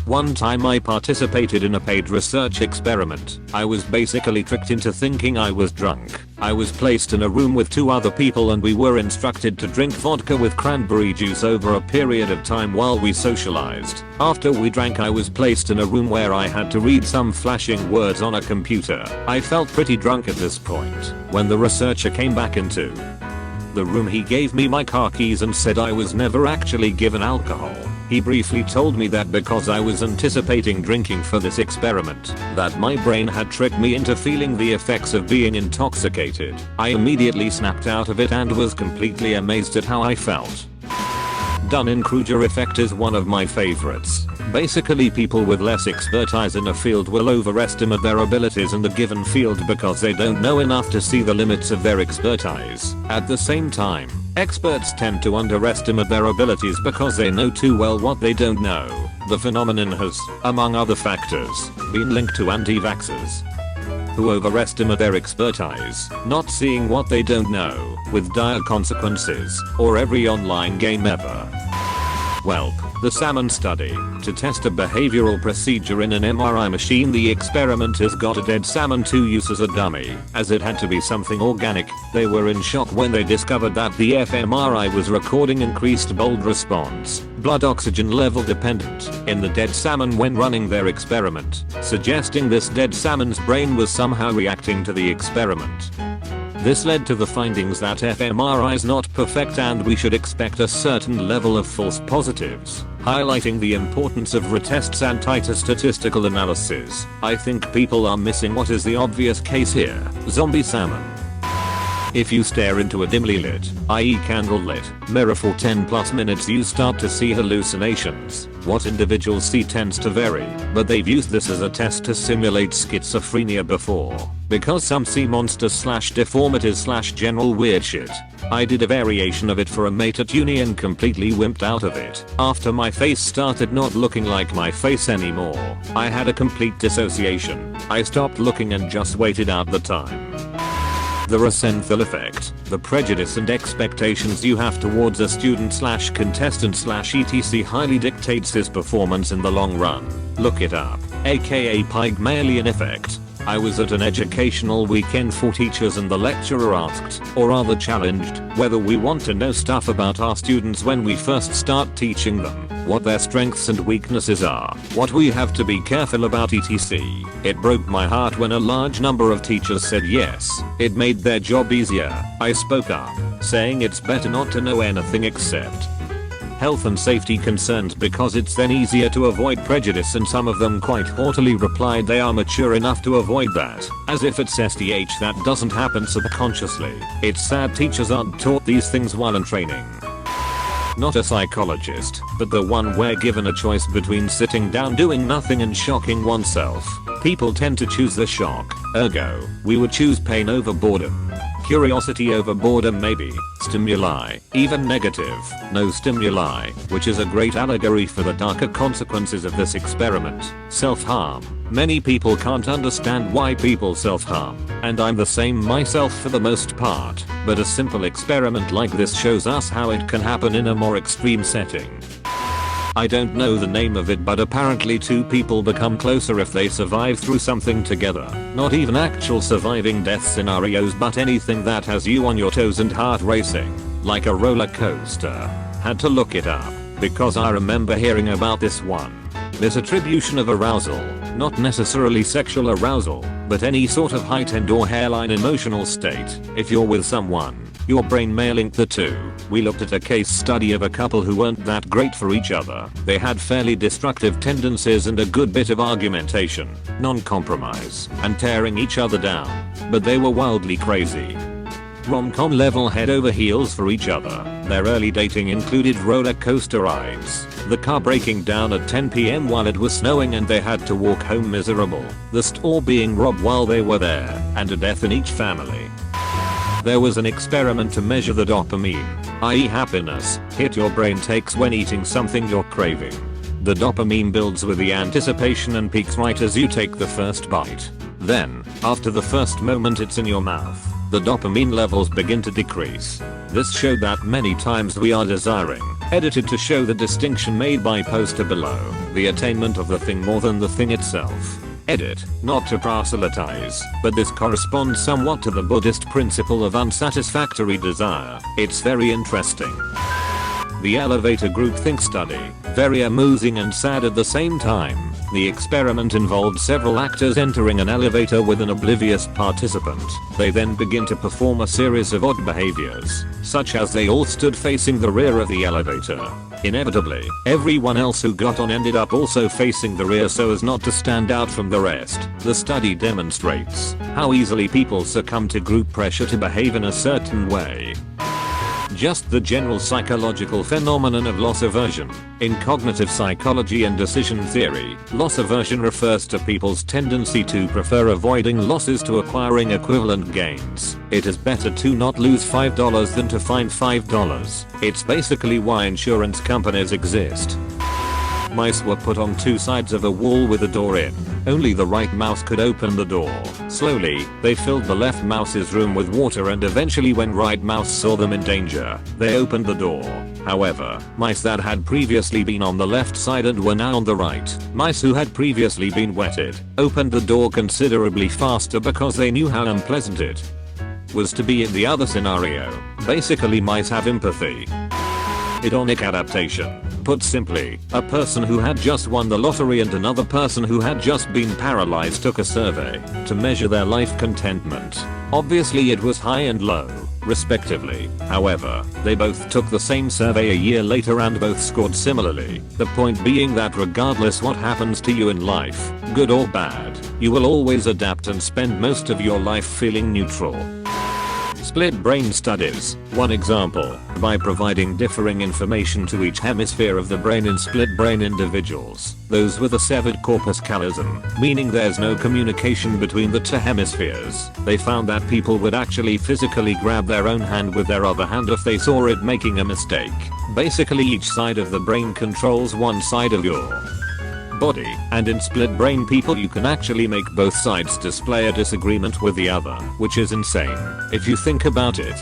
One time I participated in a paid research experiment. I was basically tricked into thinking I was drunk. I was placed in a room with 2 other people and we were instructed to drink vodka with cranberry juice over a period of time while we socialized. After we drank, I was placed in a room where I had to read some flashing words on a computer. I felt pretty drunk at this point. When the researcher came back into the room, he gave me my car keys and said I was never actually given alcohol. He briefly told me that because I was anticipating drinking for this experiment, that my brain had tricked me into feeling the effects of being intoxicated. I immediately snapped out of it and was completely amazed at how I felt. Dunning-Kruger effect is one of my favorites. Basically, people with less expertise in a field will overestimate their abilities in the given field because they don't know enough to see the limits of their expertise. At the same time, experts tend to underestimate their abilities because they know too well what they don't know. The phenomenon has, among other factors, been linked to anti-vaxxers who overestimate their expertise, not seeing what they don't know, with dire consequences, or every online game ever. Welp, the salmon study. To test a behavioral procedure in an MRI machine, the experimenters got a dead salmon to use as a dummy, as it had to be something organic. They were in shock when they discovered that the fMRI was recording increased bold response, blood oxygen level dependent, in the dead salmon when running their experiment, suggesting this dead salmon's brain was somehow reacting to the experiment. This led to the findings that fMRI is not perfect and we should expect a certain level of false positives, highlighting the importance of retests and tighter statistical analysis. I think people are missing what is the obvious case here: zombie salmon. If you stare into a dimly lit, i.e. candle-lit, mirror for 10 plus minutes, you start to see hallucinations. What individuals see tends to vary, but they've used this as a test to simulate schizophrenia before, because some see monsters / deformities / general weird shit. I did a variation of it for a mate at uni and completely wimped out of it. After my face started not looking like my face anymore, I had a complete dissociation. I stopped looking and just waited out the time. The Rosenthal effect. The prejudice and expectations you have towards a student / contestant / etc. highly dictates his performance in the long run. Look it up. AKA Pygmalion effect. I was at an educational weekend for teachers and the lecturer asked, or rather challenged, whether we want to know stuff about our students when we first start teaching them, what their strengths and weaknesses are, what we have to be careful about etc. It broke my heart when a large number of teachers said yes. It made their job easier. I spoke up, saying it's better not to know anything except health and safety concerns because it's then easier to avoid prejudice, and some of them quite haughtily replied they are mature enough to avoid that, as if it's SDH that doesn't happen subconsciously. It's sad teachers aren't taught these things while in training. Not a psychologist, but the one where given a choice between sitting down doing nothing and shocking oneself, people tend to choose the shock. Ergo, we would choose pain over boredom. Curiosity over boredom maybe. Stimuli, even negative, no stimuli, which is a great allegory for the darker consequences of this experiment. Self-harm. Many people can't understand why people self-harm, and I'm the same myself for the most part, but a simple experiment like this shows us how it can happen in a more extreme setting. I don't know the name of it, but apparently 2 people become closer if they survive through something together. Not even actual surviving death scenarios, but anything that has you on your toes and heart racing, like a roller coaster. Had to look it up, because I remember hearing about this one. Misattribution of arousal, not necessarily sexual arousal, but any sort of height and or hairline emotional state. If you're with someone, your brain may link the two. We looked at a case study of a couple who weren't that great for each other. They had fairly destructive tendencies and a good bit of argumentation, non-compromise, and tearing each other down. But they were wildly crazy. Rom-com level head over heels for each other. Their early dating included roller coaster rides, the car breaking down at 10 PM while it was snowing and they had to walk home miserable, the store being robbed while they were there, and a death in each family. There was an experiment to measure the dopamine, i.e. happiness, hit your brain takes when eating something you're craving. The dopamine builds with the anticipation and peaks right as you take the first bite. Then, after the first moment it's in your mouth, the dopamine levels begin to decrease. This showed that many times we are desiring, Edited to show the distinction made by poster below, the attainment of the thing more than the thing itself. Edit, not to proselytize, but this corresponds somewhat to the Buddhist principle of unsatisfactory desire. It's very interesting. The elevator groupthink study, very amusing and sad at the same time. The experiment involved several actors entering an elevator with an oblivious participant. They then begin to perform a series of odd behaviors, such as they all stood facing the rear of the elevator. Inevitably, everyone else who got on ended up also facing the rear so as not to stand out from the rest. The study demonstrates how easily people succumb to group pressure to behave in a certain way. Just the general psychological phenomenon of loss aversion. In cognitive psychology and decision theory, loss aversion refers to people's tendency to prefer avoiding losses to acquiring equivalent gains. It is better to not lose $5 than to find $5. It's basically why insurance companies exist. Mice were put on two sides of a wall with a door in. Only the right mouse could open the door. Slowly, they filled the left mouse's room with water, and eventually when right mouse saw them in danger, they opened the door. However, mice that had previously been on the left side and were now on the right, mice who had previously been wetted, opened the door considerably faster because they knew how unpleasant it was to be in the other scenario. Basically, mice have empathy. Hedonic adaptation. Put simply, a person who had just won the lottery and another person who had just been paralyzed took a survey to measure their life contentment. Obviously it was high and low, respectively. However, they both took the same survey a year later and both scored similarly. The point being that regardless what happens to you in life, good or bad, you will always adapt and spend most of your life feeling neutral. Split brain studies. One example, by providing differing information to each hemisphere of the brain in split brain individuals, those with a severed corpus callosum, meaning there's no communication between the two hemispheres, they found that people would actually physically grab their own hand with their other hand if they saw it making a mistake. Basically each side of the brain controls one side of your body, and in split brain people you can actually make both sides display a disagreement with the other, which is insane if you think about it.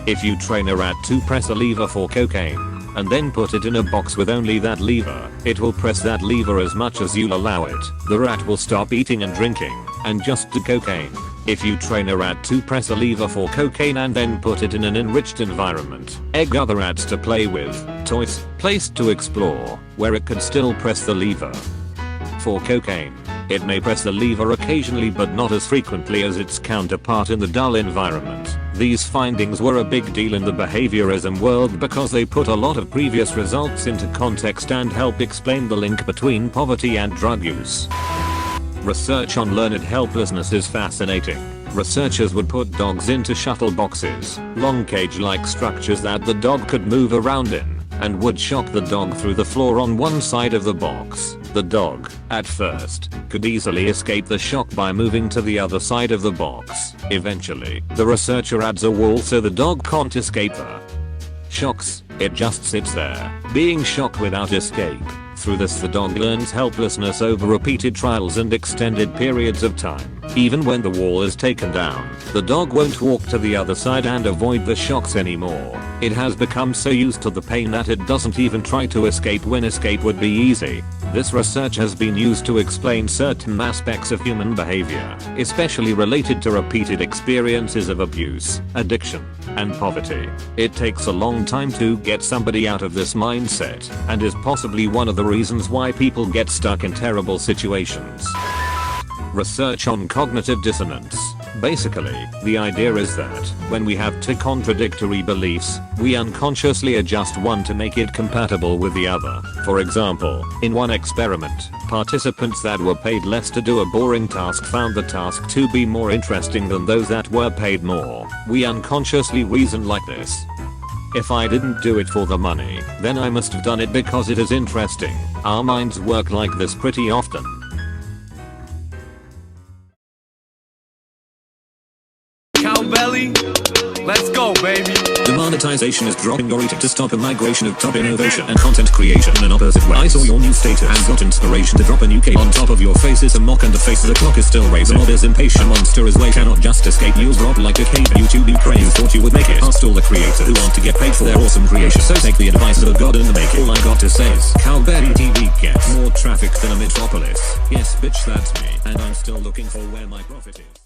If you train a rat to press a lever for cocaine, and then put it in a box with only that lever, it will press that lever as much as you'll allow it. The rat will stop eating and drinking, and just do cocaine. If you train a rat to press a lever for cocaine and then put it in an enriched environment, egg other rats to play with, toys, place to explore, where it could still press the lever for cocaine, it may press the lever occasionally but not as frequently as its counterpart in the dull environment. These findings were a big deal in the behaviorism world because they put a lot of previous results into context and help explain the link between poverty and drug use. Research on learned helplessness is fascinating. Researchers would put dogs into shuttle boxes, long cage-like structures that the dog could move around in, and would shock the dog through the floor on one side of the box. The dog, at first, could easily escape the shock by moving to the other side of the box. Eventually, the researcher adds a wall so the dog can't escape the shocks. It just sits there, being shocked without escape. Through this the dog learns helplessness over repeated trials and extended periods of time. Even when the wall is taken down, the dog won't walk to the other side and avoid the shocks anymore. It has become so used to the pain that it doesn't even try to escape when escape would be easy. This research has been used to explain certain aspects of human behavior, especially related to repeated experiences of abuse, addiction, and poverty. It takes a long time to get somebody out of this mindset, and is possibly one of the reasons why people get stuck in terrible situations. Research on cognitive dissonance. Basically, the idea is that when we have two contradictory beliefs, we unconsciously adjust one to make it compatible with the other. For example, in one experiment, participants that were paid less to do a boring task found the task to be more interesting than those that were paid more. We unconsciously reason like this: if I didn't do it for the money, then I must have done it because it is interesting. Our minds work like this pretty often. Cowbelly, let's go, baby. The monetization is dropping your eating to stop a migration of top innovation and content creation in an opposite way. I saw your new status and got inspiration to drop a new cape. On top of your face is a mock and the face of the clock is still raised. The mob is impatient, monster is late, cannot just escape. You'll drop like a cape. YouTube Ukraine, you thought you would make it. Asked all the creators who want to get paid for their awesome creation. So take the advice of a god and make it. All I got to say is Cowbelly TV gets more traffic than a metropolis. Yes bitch, that's me. And I'm still looking for where my profit is.